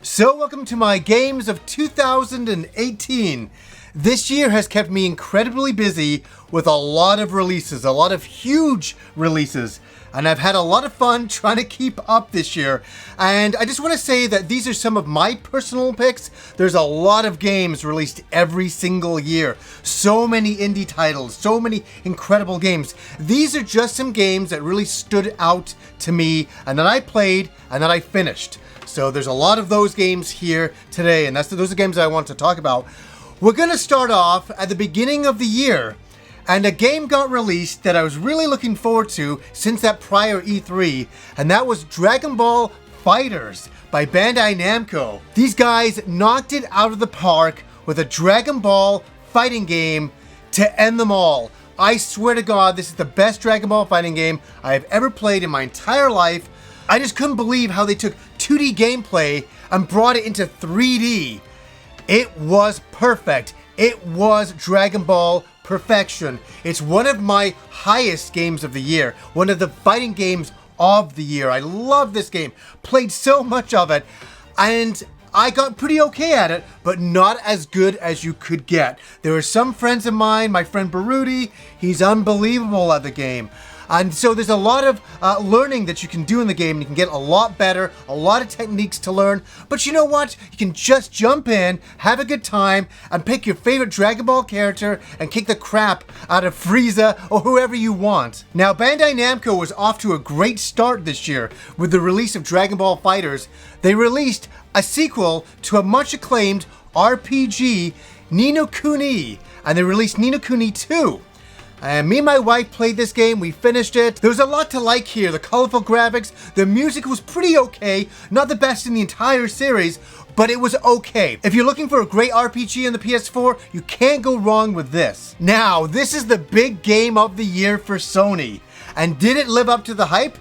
So welcome to my games of 2018. This year has kept me incredibly busy with a lot of releases, a lot of huge releases, and I've had a lot of fun trying to keep up this year. And I just want to say that these are some of my personal picks. There's a lot of games released every single year. So many indie titles, so many incredible games. These are just some games that really stood out to me and that I played and that I finished. So there's a lot of those games here today, and those are the games that I want to talk about. We're going to start off at the beginning of the year, and a game got released that I was really looking forward to since that prior E3, and that was Dragon Ball Fighterz by Bandai Namco. These guys knocked it out of the park with a Dragon Ball fighting game to end them all. I swear to God, this is the best Dragon Ball fighting game I have ever played in my entire life. I just couldn't believe how they took 2D gameplay and brought it into 3D. It was perfect. It was Dragon Ball perfection. It's one of my highest games of the year. One of the fighting games of the year. I love this game. Played so much of it. And I got pretty okay at it, but not as good as you could get. There are some friends of mine, my friend Baruti, he's unbelievable at the game. And so there's a lot of learning that you can do in the game. You can get a lot better, a lot of techniques to learn. But you know what? You can just jump in, have a good time, and pick your favorite Dragon Ball character and kick the crap out of Frieza or whoever you want. Now, Bandai Namco was off to a great start this year with the release of Dragon Ball Fighterz. They released a sequel to a much acclaimed RPG, Ni no Kuni, and they released Ni no Kuni 2. And me and my wife played this game, we finished it. There was a lot to like here. The colorful graphics, the music was pretty okay. Not the best in the entire series, but it was okay. If you're looking for a great RPG on the PS4, you can't go wrong with this. Now, this is the big game of the year for Sony. And did it live up to the hype?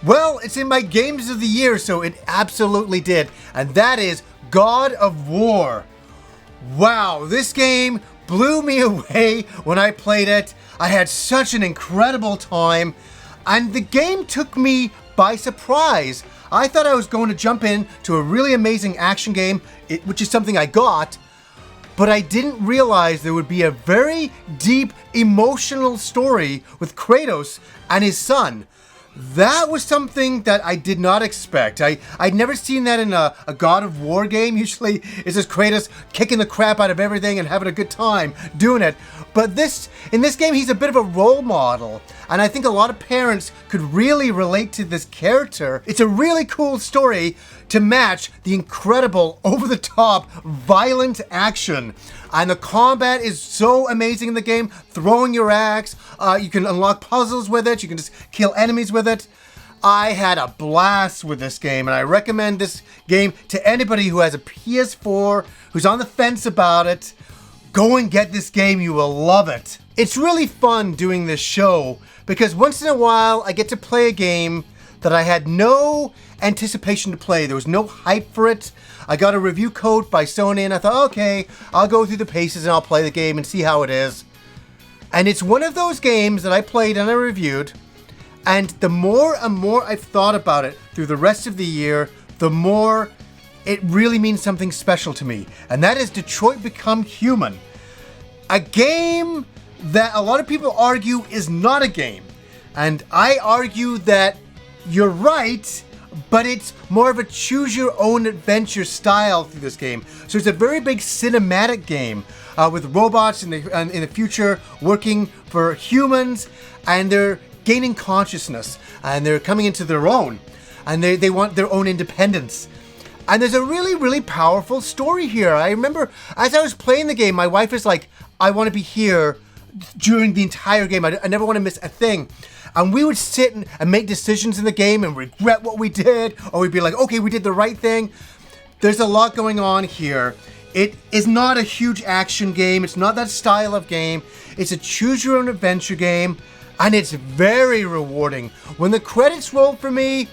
Well, it's in my games of the year, so it absolutely did. And that is God of War. Wow, this game blew me away when I played it. I had such an incredible time, and the game took me by surprise. I thought I was going to jump in to a really amazing action game, which is something I got, but I didn't realize there would be a very deep, emotional story with Kratos and his son. That was something that I did not expect. I'd never seen that in a God of War game. Usually it's just Kratos kicking the crap out of everything and having a good time doing it. But in this game, he's a bit of a role model. And I think a lot of parents could really relate to this character. It's a really cool story to match the incredible, over-the-top, violent action. And the combat is so amazing in the game. Throwing your axe, you can unlock puzzles with it, you can just kill enemies with it. I had a blast with this game, and I recommend this game to anybody who has a PS4, who's on the fence about it. Go and get this game, you will love it. It's really fun doing this show, because once in a while I get to play a game that I had no anticipation to play. There was no hype for it. I got a review code by Sony and I thought, okay, I'll go through the paces and I'll play the game and see how it is. And it's one of those games that I played and I reviewed, and the more and more I've thought about it through the rest of the year, the more it really means something special to me. And that is Detroit Become Human. A game that a lot of people argue is not a game. And I argue that you're right, but it's more of a choose your own adventure style through this game. So it's a very big cinematic game with robots in the future working for humans, and they're gaining consciousness and they're coming into their own, and they want their own independence. And there's a really, really powerful story here. I remember as I was playing the game, my wife was like, I want to be here during the entire game. I never want to miss a thing. And we would sit and make decisions in the game and regret what we did, or we'd be like, okay, we did the right thing. There's a lot going on here. It is not a huge action game. It's not that style of game. It's a choose your own adventure game, and it's very rewarding. When the credits rolled for me,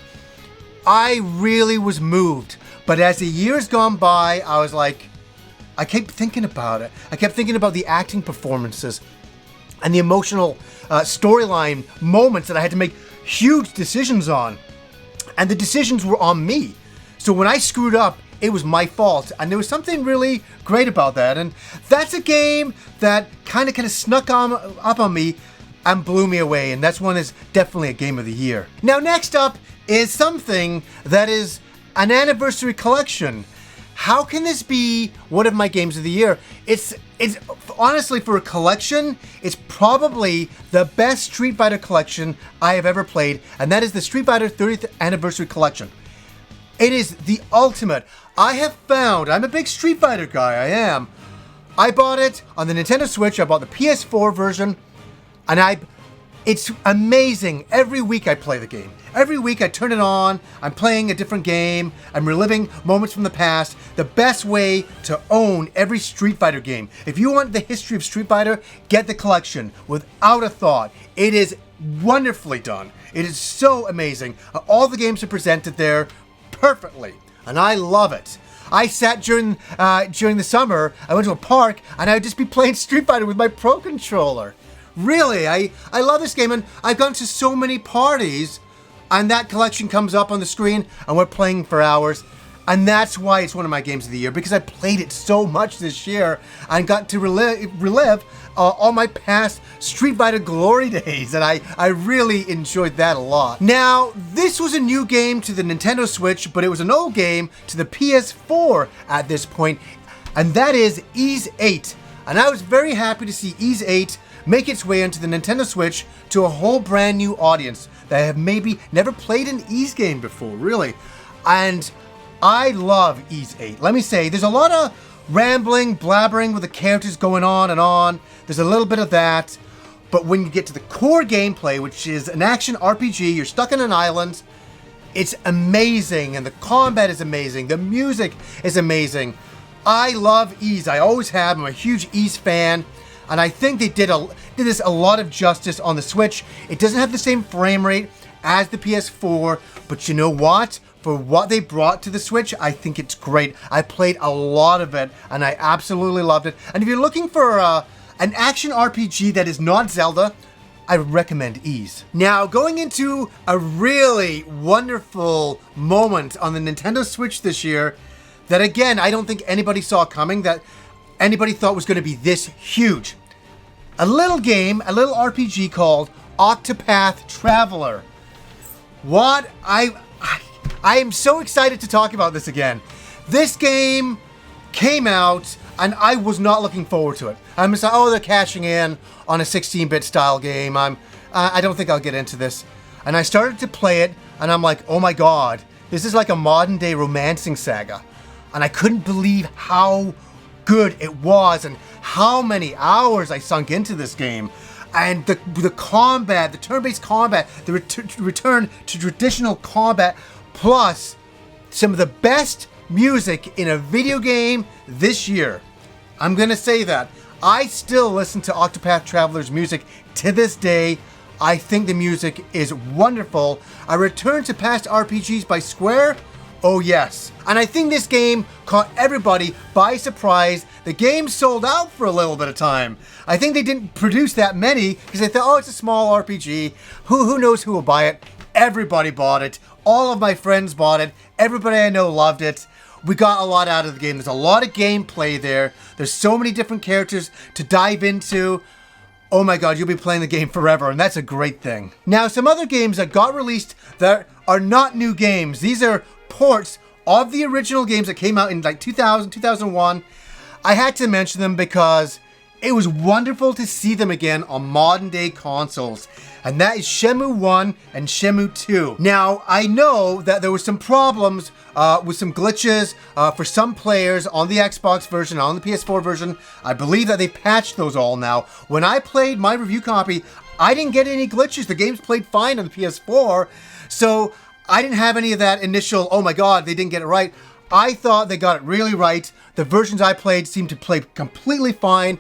I really was moved. But as the years gone by, I was like, I kept thinking about it. I kept thinking about the acting performances and the emotional storyline moments that I had to make huge decisions on. And the decisions were on me. So when I screwed up, it was my fault. And there was something really great about that. And that's a game that kind of snuck up on me and blew me away. And that's one is definitely a game of the year. Now, next up is something that is an anniversary collection. How can this be one of my games of the year? It's honestly, for a collection, it's probably the best Street Fighter collection I have ever played, and that is the Street Fighter 30th Anniversary Collection. It is the ultimate. I have found, I'm a big Street Fighter guy, I am. I bought it on the Nintendo Switch, I bought the PS4 version, and it's amazing. Every week I play the game. Every week I turn it on, I'm playing a different game, I'm reliving moments from the past. The best way to own every Street Fighter game. If you want the history of Street Fighter, get the collection without a thought. It is wonderfully done. It is so amazing. All the games are presented there perfectly, and I love it. I sat during the summer, I went to a park, and I would just be playing Street Fighter with my Pro Controller. Really, I love this game, and I've gone to so many parties, and that collection comes up on the screen, and we're playing for hours. And that's why it's one of my games of the year, because I played it so much this year and got to relive all my past Street Fighter glory days, and I really enjoyed that a lot. Now, this was a new game to the Nintendo Switch, but it was an old game to the PS4 at this point, and that is Ys 8. And I was very happy to see Ys 8 make its way onto the Nintendo Switch to a whole brand new audience that have maybe never played an Ys game before, really. And I love Ys 8. Let me say, there's a lot of rambling, blabbering with the characters going on and on. There's a little bit of that. But when you get to the core gameplay, which is an action RPG, you're stuck on an island, it's amazing, and the combat is amazing. The music is amazing. I love Ys. I always have. I'm a huge Ys fan. And I think they did this a lot of justice on the Switch. It doesn't have the same frame rate as the PS4, but you know what? For what they brought to the Switch, I think it's great. I played a lot of it, and I absolutely loved it. And if you're looking for an action RPG that is not Zelda, I recommend Ys. Now, going into a really wonderful moment on the Nintendo Switch this year, that again, I don't think anybody saw coming, that anybody thought was going to be this huge. A little game, a little RPG called Octopath Traveler. What? I am so excited to talk about this again. This game came out, and I was not looking forward to it. I'm just like, oh, they're cashing in on a 16-bit style game. I don't think I'll get into this. And I started to play it, and I'm like, oh my god, this is like a modern-day romancing saga. And I couldn't believe how good it was and how many hours I sunk into this game. And the combat, the turn-based combat, the return to traditional combat, plus some of the best music in a video game this year. I'm gonna say that. I still listen to Octopath Traveler's music to this day. I think the music is wonderful. A return to past RPGs by Square? Oh yes. And I think this game caught everybody by surprise. The game sold out for a little bit of time. I think they didn't produce that many because they thought, oh, it's a small RPG. Who knows who will buy it? Everybody bought it. All of my friends bought it. Everybody I know loved it. We got a lot out of the game. There's a lot of gameplay there. There's so many different characters to dive into. Oh my god, you'll be playing the game forever, and that's a great thing. Now, some other games that got released that are not new games. These are ports of the original games that came out in like 2000, 2001. I had to mention them because it was wonderful to see them again on modern day consoles. And that is Shenmue 1 and Shenmue 2. Now, I know that there were some problems with some glitches for some players on the Xbox version, on the PS4 version. I believe that they patched those all now. When I played my review copy, I didn't get any glitches. The games played fine on the PS4. So I didn't have any of that initial, oh my god, they didn't get it right. I thought they got it really right. The versions I played seemed to play completely fine,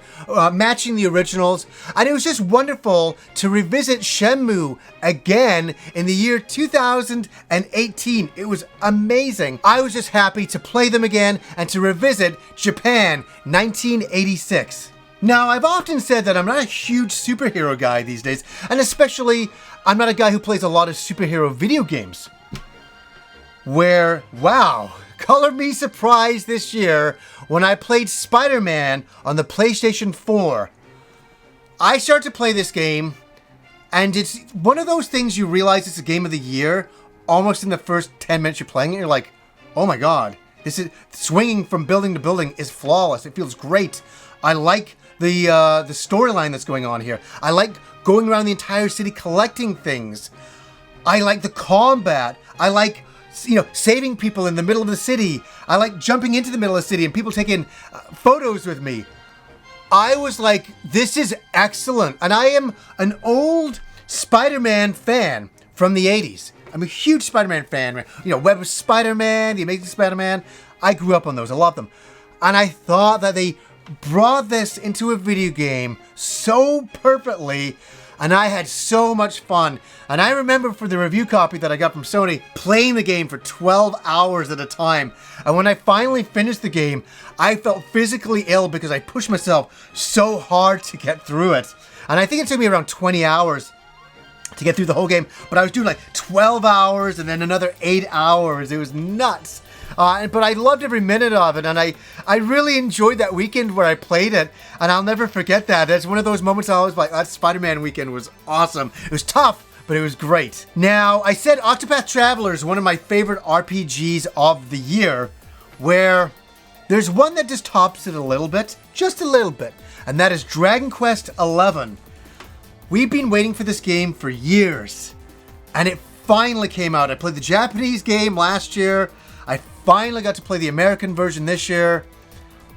matching the originals. And it was just wonderful to revisit Shenmue again in the year 2018. It was amazing. I was just happy to play them again and to revisit Japan 1986. Now, I've often said that I'm not a huge superhero guy these days, and especially I'm not a guy who plays a lot of superhero video games. Where, wow, color me surprised this year when I played SpiderMan on the PlayStation 4. I started to play this game, and it's one of those things you realize it's a game of the year almost in the first 10 minutes you're playing it. You're like, oh my god, this is swinging from building to building is flawless. It feels great. I like the storyline that's going on here. I like going around the entire city collecting things. I like the combat. I like, saving people in the middle of the city. I like jumping into the middle of the city and people taking photos with me. I was like, this is excellent. And I am an old Spider-Man fan from the 80s. I'm a huge Spider-Man fan. Web of Spider-Man, The Amazing Spider-Man. I grew up on those. I love them. And I thought that they brought this into a video game so perfectly, and I had so much fun. And I remember for the review copy that I got from Sony, playing the game for 12 hours at a time. And when I finally finished the game, I felt physically ill because I pushed myself so hard to get through it. And I think it took me around 20 hours to get through the whole game, but I was doing like 12 hours and then another 8 hours. It was nuts. But I loved every minute of it, and I really enjoyed that weekend where I played it, and I'll never forget that. That's one of those moments I always like, that Spider-Man weekend was awesome. It was tough, but it was great. Now, I said Octopath Traveler is one of my favorite RPGs of the year, where there's one that just tops it a little bit, just a little bit, and that is Dragon Quest XI. We've been waiting for this game for years, and it finally came out. I played the Japanese game last year. I finally got to play the American version this year.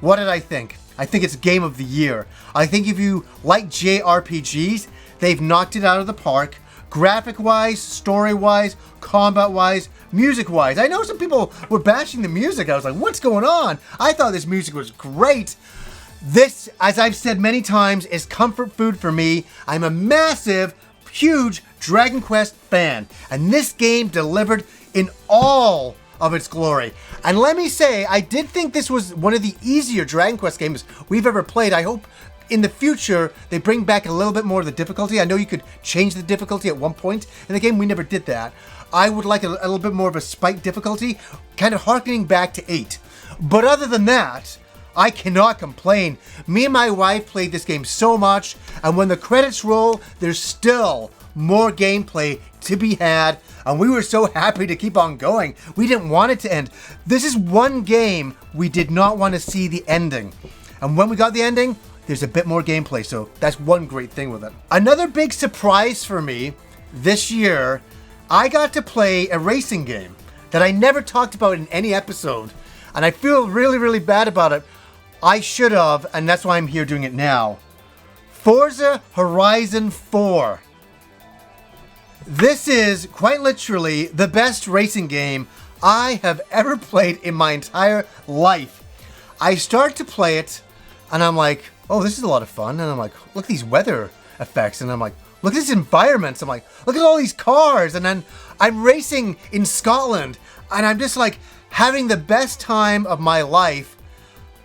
What did I think? I think it's game of the year. I think if you like JRPGs, they've knocked it out of the park. Graphic-wise, story-wise, combat-wise, music-wise. I know some people were bashing the music. I was like, what's going on? I thought this music was great. This, as I've said many times, is comfort food for me. I'm a massive, huge Dragon Quest fan. And this game delivered in all of its glory. And let me say, I did think this was one of the easier Dragon Quest games we've ever played. I hope in the future they bring back a little bit more of the difficulty. I know you could change the difficulty at one point in the game. We never did that. I would like a little bit more of a spiked difficulty, kind of harkening back to 8. But other than that, I cannot complain. Me and my wife played this game so much, and when the credits roll, there's still more gameplay to be had, and we were so happy to keep on going. We didn't want it to end. This is one game we did not want to see the ending. And when we got the ending, there's a bit more gameplay, so that's one great thing with it. Another big surprise for me this year, I got to play a racing game that I never talked about in any episode, and I feel really, really bad about it. I should have, and that's why I'm here doing it now. Forza Horizon 4. This is, quite literally, the best racing game I have ever played in my entire life. I start to play it, and I'm like, oh, this is a lot of fun. And I'm like, look at these weather effects. And I'm like, look at these environments. I'm like, look at all these cars. And then I'm racing in Scotland, and I'm just like having the best time of my life.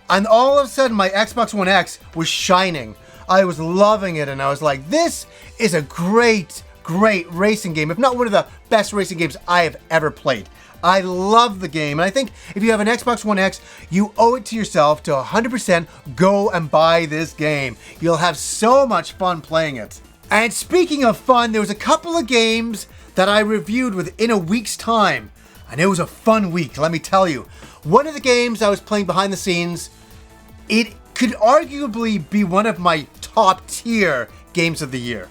And all of a sudden, my Xbox One X was shining. I was loving it, and I was like, this is a great racing game, if not one of the best racing games I have ever played. I love the game, and I think if you have an Xbox One X, you owe it to yourself to 100% go and buy this game. You'll have so much fun playing it. And speaking of fun, there was a couple of games that I reviewed within a week's time, and it was a fun week, let me tell you. One of the games I was playing behind the scenes, it could arguably be one of my top tier games of the year.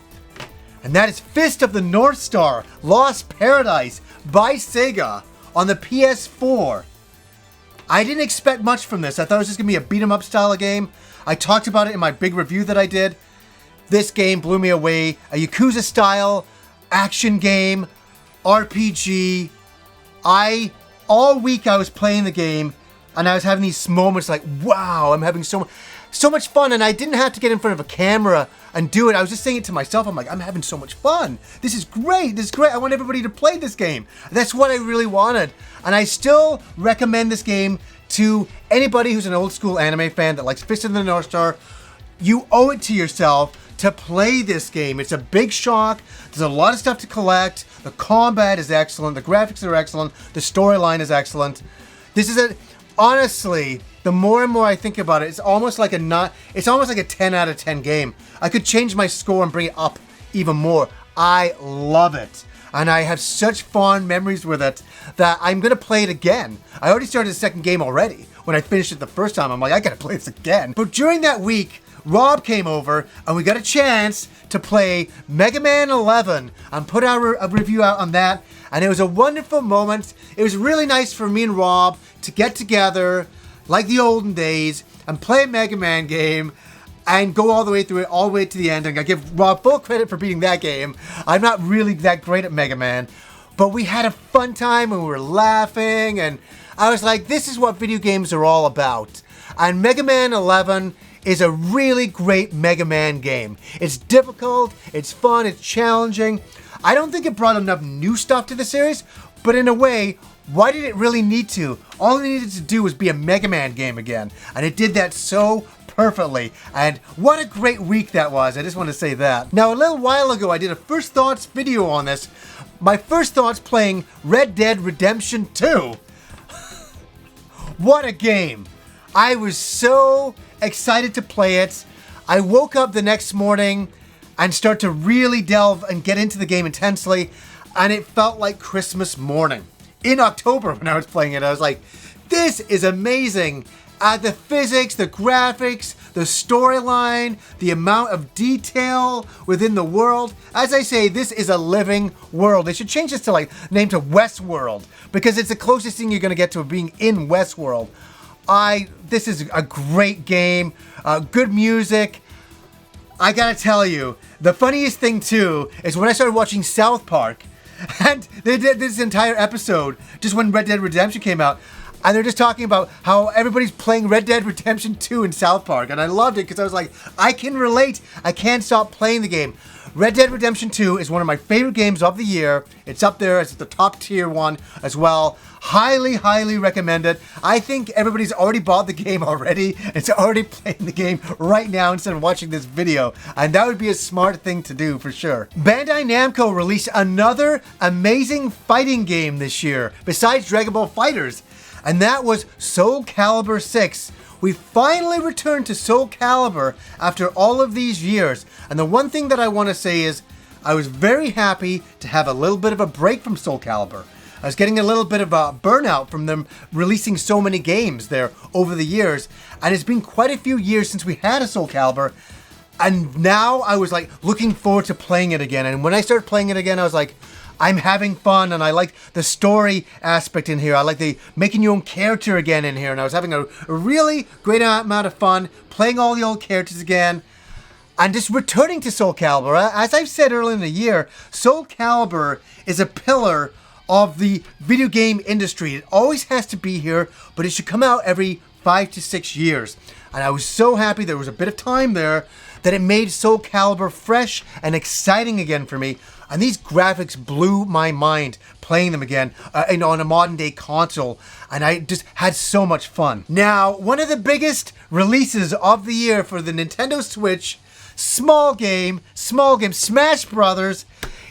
And that is Fist of the North Star, Lost Paradise by Sega on the PS4. I didn't expect much from this. I thought it was just going to be a beat-em-up style of game. I talked about it in my big review that I did. This game blew me away. A Yakuza style action game, RPG. All week I was playing the game, and I was having these moments like, wow, I'm having so much fun, and I didn't have to get in front of a camera and do it. I was just saying it to myself. I'm like, I'm having so much fun. This is great. This is great. I want everybody to play this game. That's what I really wanted. And I still recommend this game to anybody who's an old school anime fan that likes Fist of the North Star. You owe it to yourself to play this game. It's a big shock. There's a lot of stuff to collect. The combat is excellent. The graphics are excellent. The storyline is excellent. Honestly, the more and more I think about it, it's almost like a 10 out of 10 game. I could change my score and bring it up even more. I love it. And I have such fond memories with it that I'm going to play it again. I already started the second game already. When I finished it the first time, I'm like, I got to play this again. But during that week, Rob came over and we got a chance to play Mega Man 11 and put a review out on that. And it was a wonderful moment. It was really nice for me and Rob to get together like the olden days and play a Mega Man game and go all the way through it, all the way to the end. And I give Rob full credit for beating that game. I'm not really that great at Mega Man, but we had a fun time and we were laughing. And I was like, this is what video games are all about. And Mega Man 11 is a really great Mega Man game. It's difficult, it's fun, it's challenging. I don't think it brought enough new stuff to the series, but in a way, why did it really need to? All it needed to do was be a Mega Man game again. And it did that so perfectly. And what a great week that was. I just want to say that. Now, a little while ago, I did a first thoughts video on this. My first thoughts playing Red Dead Redemption 2. What a game. I was so excited to play it. I woke up the next morning and start to really delve and get into the game intensely. And it felt like Christmas morning. In October when I was playing it, I was like, this is amazing. The physics, the graphics, the storyline, the amount of detail within the world. As I say, this is a living world. They should change this to name to Westworld, because it's the closest thing you're going to get to being in Westworld. This is a great game, good music. I gotta tell you, the funniest thing too is when I started watching South Park, and they did this entire episode just when Red Dead Redemption came out, and they're just talking about how everybody's playing Red Dead Redemption 2 in South Park, and I loved it because I was like, I can relate. I can't stop playing the game. Red Dead Redemption 2 is one of my favorite games of the year. It's up there as the top tier one as well. Highly, highly recommend it. I think everybody's already bought the game already. It's already playing the game right now instead of watching this video. And that would be a smart thing to do for sure. Bandai Namco released another amazing fighting game this year, besides Dragon Ball Fighterz. And that was Soul Calibur 6. We finally returned to Soul Calibur after all of these years. And the one thing that I want to say is I was very happy to have a little bit of a break from Soul Calibur. I was getting a little bit of a burnout from them releasing so many games there over the years. And it's been quite a few years since we had a Soul Calibur. And now I was looking forward to playing it again. And when I started playing it again, I was like, I'm having fun, and I like the story aspect in here. I like the making your own character again in here, and I was having a really great amount of fun playing all the old characters again, and just returning to Soul Calibur. As I've said earlier in the year, Soul Calibur is a pillar of the video game industry. It always has to be here, but it should come out every 5 to 6 years. And I was so happy there was a bit of time there that it made Soul Calibur fresh and exciting again for me. And these graphics blew my mind playing them again on a modern day console. And I just had so much fun. Now, one of the biggest releases of the year for the Nintendo Switch, small game, Smash Brothers.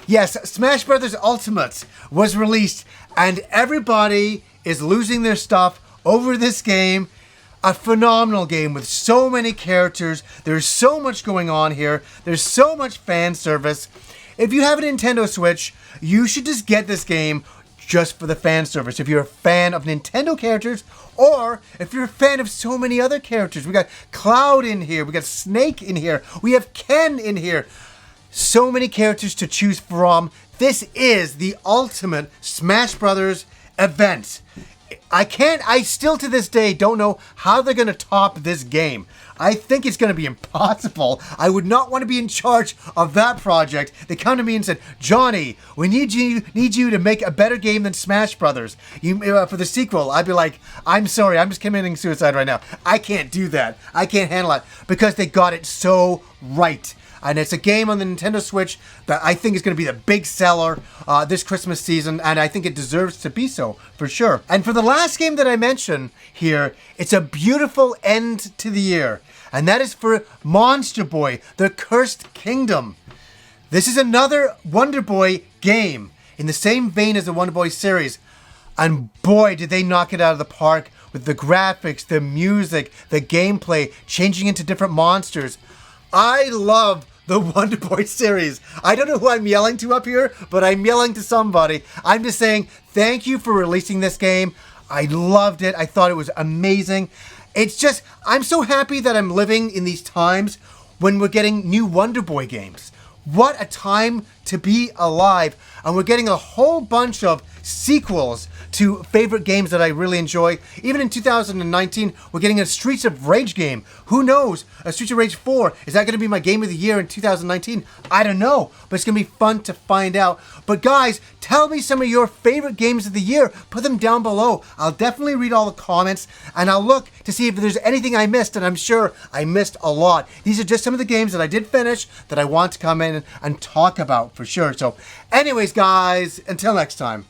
Yes, Smash Brothers Ultimate was released, and everybody is losing their stuff over this game. A phenomenal game with so many characters. There's so much going on here. There's so much fan service. If you have a Nintendo Switch, you should just get this game just for the fan service. If you're a fan of Nintendo characters, or if you're a fan of so many other characters. We got Cloud in here. We got Snake in here. We have Ken in here. So many characters to choose from. This is the ultimate Smash Brothers event. I still to this day don't know how they're going to top this game. I think it's going to be impossible. I would not want to be in charge of that project. They come to me and said, Johnny, we need you to make a better game than Smash Brothers for the sequel. I'd be like, I'm sorry, I'm just committing suicide right now. I can't do that. I can't handle it because they got it so right. And it's a game on the Nintendo Switch that I think is going to be the big seller this Christmas season, and I think it deserves to be so, for sure. And for the last game that I mentioned here, it's a beautiful end to the year, and that is for Monster Boy, The Cursed Kingdom. This is another Wonder Boy game in the same vein as the Wonder Boy series. And boy, did they knock it out of the park with the graphics, the music, the gameplay, changing into different monsters. I love the Wonder Boy series. I don't know who I'm yelling to up here, but I'm yelling to somebody. I'm just saying thank you for releasing this game. I loved it. I thought it was amazing. It's just, I'm so happy that I'm living in these times when we're getting new Wonder Boy games. What a time to be alive. And we're getting a whole bunch of sequels to favorite games that I really enjoy. Even in 2019, we're getting a Streets of Rage game. Who knows? A Streets of Rage 4. Is that going to be my game of the year in 2019? I don't know, but it's going to be fun to find out. But guys, tell me some of your favorite games of the year. Put them down below. I'll definitely read all the comments, and I'll look to see if there's anything I missed, and I'm sure I missed a lot. These are just some of the games that I did finish that I want to come in and talk about for sure. So anyways, guys, until next time.